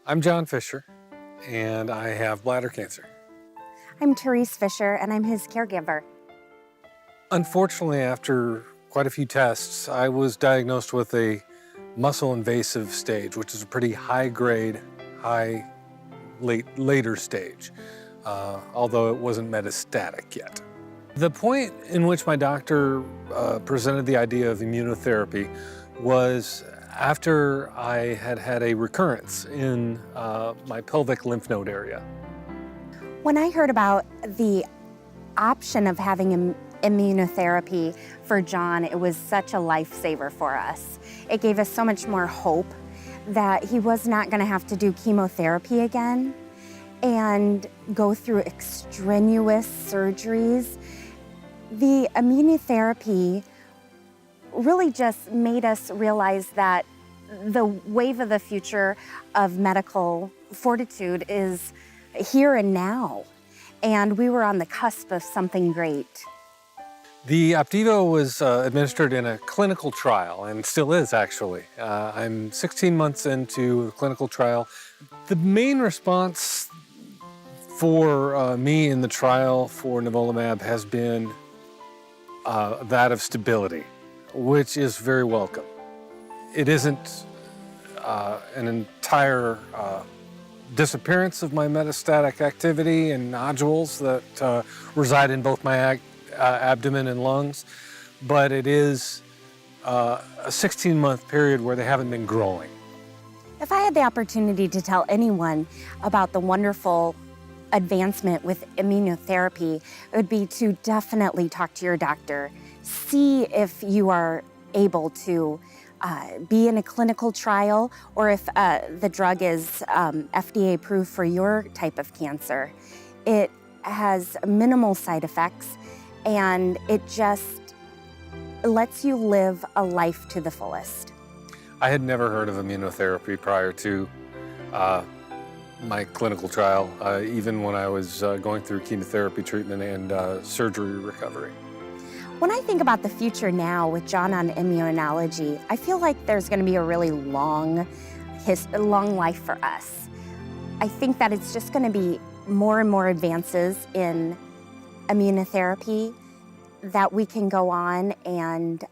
I'm John Fisher, and I have bladder cancer. I'm Therese Fisher, and I'm his caregiver. Unfortunately, after quite a few tests, I was diagnosed with a muscle invasive stage, which is a pretty high grade, later stage, although it wasn't metastatic yet. The point in which my doctor presented the idea of immunotherapy was after I had had a recurrence in my pelvic lymph node area. When I heard about the option of having immunotherapy for John, it was such a lifesaver for us. It gave us so much more hope that he was not going to have to do chemotherapy again and go through extraneous surgeries. The immunotherapy really just made us realize that the wave of the future of medical fortitude is here and now, and we were on the cusp of something great. The Opdivo was administered in a clinical trial, and still is actually. I'm 16 months into the clinical trial. The main response for me in the trial for nivolumab has been that of stability, which is very welcome. It isn't an entire disappearance of my metastatic activity and nodules that reside in both my abdomen and lungs, but it is a 16-month period where they haven't been growing. If I had the opportunity to tell anyone about the wonderful advancement with immunotherapy, it would be to definitely talk to your doctor. See if you are able to be in a clinical trial, or if the drug is FDA approved for your type of cancer. It has minimal side effects, and it just lets you live a life to the fullest. I had never heard of immunotherapy prior to my clinical trial, even when I was going through chemotherapy treatment and surgery recovery. When I think about the future now with John on immunology, I feel like there's going to be a really long life for us. I think that it's just going to be more and more advances in immunotherapy that we can go on and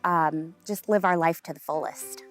just live our life to the fullest.